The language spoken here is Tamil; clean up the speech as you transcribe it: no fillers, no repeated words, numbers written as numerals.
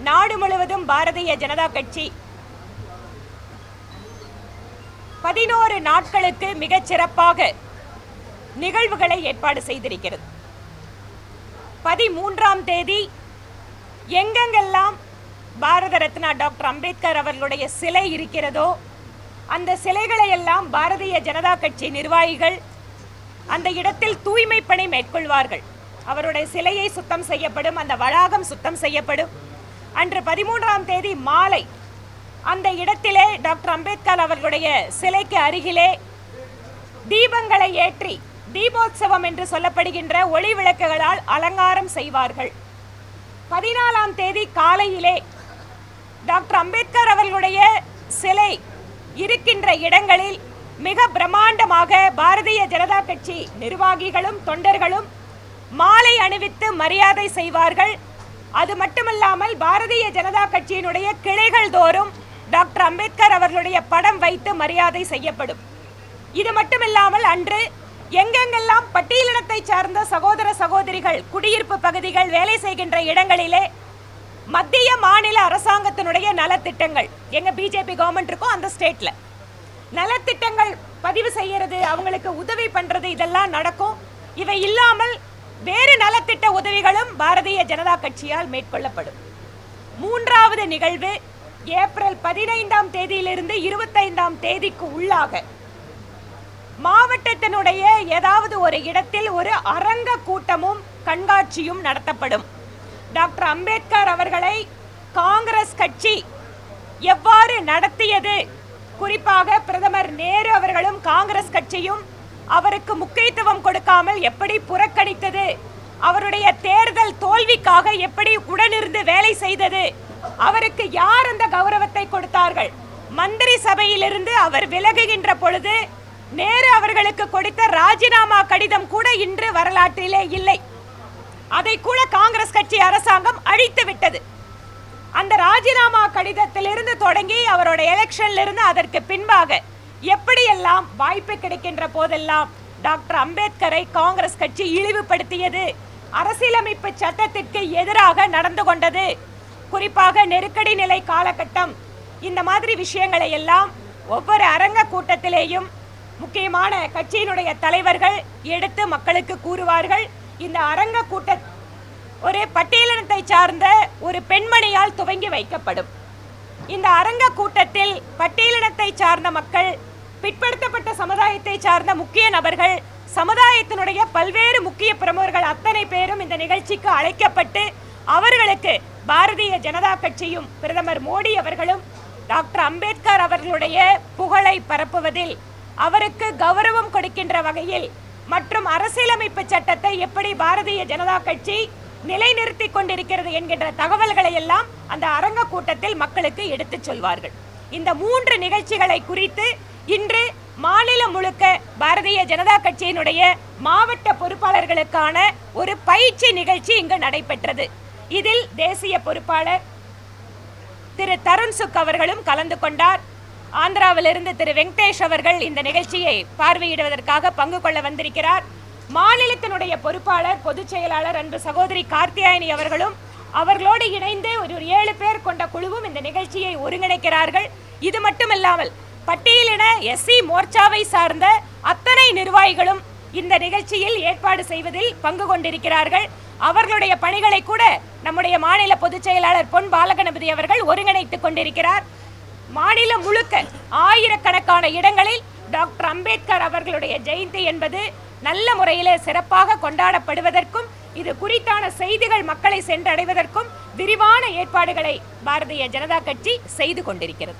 நாடு முழுவதும் பாரதிய ஜனதா கட்சி 11 நாட்களுக்கு மிகச் சிறப்பாக நிகழ்வுகளை ஏற்பாடு செய்திருக்கிறது. 13ஆம் தேதி எங்கெங்கெல்லாம் பாரத ரத்னா டாக்டர் அம்பேத்கர் அவர்களுடைய சிலை இருக்கிறதோ அந்த சிலைகளை எல்லாம் பாரதிய ஜனதா கட்சி நிர்வாகிகள் அந்த இடத்தில் தூய்மை பணி மேற்கொள்வார்கள். அவருடைய சிலையை சுத்தம் செய்யப்படும், அந்த வளாகம் சுத்தம் செய்யப்படும். அன்று 13ஆம் தேதி மாலை அந்த இடத்திலே டாக்டர் அம்பேத்கர் அவர்களுடைய சிலைக்கு அருகிலே தீபங்களை ஏற்றி தீபோத்சவம் என்று சொல்லப்படுகின்ற ஒளி விளக்குகளால் அலங்காரம் செய்வார்கள். 14ஆம் தேதி காலையிலே டாக்டர் அம்பேத்கர் அவர்களுடைய சிலை இருக்கின்ற இடங்களில் மிக பிரம்மாண்டமாக பாரதிய ஜனதா கட்சி நிர்வாகிகளும் தொண்டர்களும் மாலை அணிவித்து மரியாதை செய்வார்கள். அது மட்டுமல்லாமல் பாரதிய ஜனதா கட்சியினுடைய கிளைகள் தோறும் டாக்டர் அம்பேத்கர் அவர்களுடைய படம் வைத்து மரியாதை செய்யப்படும். இது மட்டுமில்லாமல் அன்று எங்கெங்கெல்லாம் பட்டியலினத்தை சார்ந்த சகோதர சகோதரிகள் குடியிருப்பு பகுதிகள் வேலை செய்கின்ற இடங்களிலே மத்திய மாநில அரசாங்கத்தினுடைய நலத்திட்டங்கள், எங்க பிஜேபி கவர்மெண்ட் இருக்கோ அந்த ஸ்டேட்ல நலத்திட்டங்கள் பதிவு செய்யறது, அவங்களுக்கு உதவி பண்றது, இதெல்லாம் நடக்கும். இவை இல்லாமல் வேறு நலத்திட்ட உதவிகளும் பாரதிய ஜனதா கட்சியால் மேற்கொள்ளப்படும். 3வது நிகழ்வு ஏப்ரல் 15ஆம் தேதியிலிருந்து 25ஆம் தேதிக்கு உள்ளாக மாவட்டத்தினுடைய ஏதாவது ஒரு இடத்தில் ஒரு அரங்க கூட்டமும் கண்காட்சியும் நடத்தப்படும். டாக்டர் அம்பேத்கர் அவர்களை காங்கிரஸ் கட்சி எவ்வாறு நடத்தியது, குறிப்பாக பிரதமர் நேரு அவர்களும் காங்கிரஸ் கட்சியும் அவருக்கு முக்கியத்துவம் கொடுக்காமல் எப்படி புறக்கணித்தது, அவருடைய தேர்தல் தோல்விக்காக எப்படி உடனிருந்து வேலை செய்தது, அவருக்கு யார் அந்த கௌரவத்தை கொடுத்தார்கள், மந்திரி சபையிலிருந்து அவர் விலகுகின்ற பொழுது நேரு அவர்களுக்கு கொடுத்த ராஜினாமா கடிதம் கூட இன்று வரலாற்றிலே இல்லை. அதை கூட காங்கிரஸ் கட்சி அரசாங்கம் அழித்து விட்டது. அந்த ராஜினாமா கடிதத்திலிருந்து தொடங்கி அவரோட எலெக்ஷன்ல இருந்து அதற்கு பின்பாக எப்படியெல்லாம் வாய்ப்பு கிடைக்கின்ற போதெல்லாம் டாக்டர் அம்பேத்கரை காங்கிரஸ் கட்சி இழிவுபடுத்தியது, அரசியலமைப்பு சட்டத்திற்கு எதிராக நடந்து கொண்டது, குறிப்பாக நெருக்கடி நிலை காலகட்டம், இந்த மாதிரி விஷயங்களை எல்லாம் ஒவ்வொரு அரங்க கூட்டத்திலேயும் முக்கியமான கட்சியினுடைய தலைவர்கள் எடுத்து மக்களுக்கு கூறுவார்கள். இந்த அரங்க கூட்ட ஒரு பட்டியலினத்தை சார்ந்த ஒரு பெண்மணியால் துவங்கி வைக்கப்படும். இந்த அரங்க கூட்டத்தில் பட்டியலினத்தை சார்ந்த மக்கள், பிற்படுத்தப்பட்ட சமுதாயத்தை சார்ந்த முக்கிய நபர்கள், சமுதாயத்தினுடைய பல்வேறு முக்கிய பிரமுகர்கள் அத்தனை பேரும் இந்த நிகழ்ச்சிக்கு அழைக்கப்பட்டு அவர்களுக்கு பாரதிய ஜனதா கட்சியும் பிரதமர் மோடி அவர்களும் டாக்டர் அம்பேத்கர் அவர்களுடைய புகழை பரப்புவதில், அவருக்கு கௌரவம் கொடுக்கின்ற வகையில் மற்றும் அரசியலமைப்பு சட்டத்தை எப்படி பாரதிய ஜனதா கட்சி நிலைநிறுத்தி கொண்டிருக்கிறது என்கின்ற தகவல்களை எல்லாம் அந்த அரங்க கூட்டத்தில் மக்களுக்கு எடுத்துச் சொல்வார்கள். இந்த 3 நிகழ்ச்சிகளை குறித்து இன்று மாநிலம் முழுக்க பாரதிய ஜனதா கட்சியினுடைய மாவட்ட பொறுப்பாளர்களுக்கான ஒரு பயிற்சி நிகழ்ச்சி இங்கு நடைபெற்றது. இதில் தேசிய பொறுப்பாளர் திரு தருண் சுக் அவர்களும் கலந்து கொண்டார். ஆந்திராவிலிருந்து திரு வெங்கடேஷ் அவர்கள் இந்த நிகழ்ச்சியை பார்வையிடுவதற்காக பங்கு கொள்ள வந்திருக்கிறார். மாநிலத்தினுடைய பொறுப்பாளர் பொதுச் செயலாளர் அன்பு சகோதரி கார்த்தியாயினி அவர்களும் அவர்களோடு இணைந்து ஒரு 7 பேர் கொண்ட குழுவும் இந்த நிகழ்ச்சியை ஒருங்கிணைக்கிறார்கள். இது மட்டுமல்லாமல் பட்டியலின எஸ்சி மோர்ச்சாவை சார்ந்த அத்தனை நிர்வாகிகளும் இந்த நிகழ்ச்சியில் ஏற்பாடு செய்வதில் பங்கு கொண்டிருக்கிறார்கள். அவர்களுடைய பணிகளை கூட நம்முடைய மாநில பொதுச் செயலாளர் பொன் பாலகணபதி அவர்கள் ஒருங்கிணைத்துக் கொண்டிருக்கிறார். மாநிலம் முழுக்க ஆயிரக்கணக்கான இடங்களில் டாக்டர் அம்பேத்கர் அவர்களுடைய ஜெயந்தி என்பது நல்ல முறையிலே சிறப்பாக கொண்டாடப்படுவதற்கும் இது குறித்தான செய்திகள் மக்களை சென்றடைவதற்கும் விரிவான ஏற்பாடுகளை பாரதிய ஜனதா கட்சி செய்து கொண்டிருக்கிறது.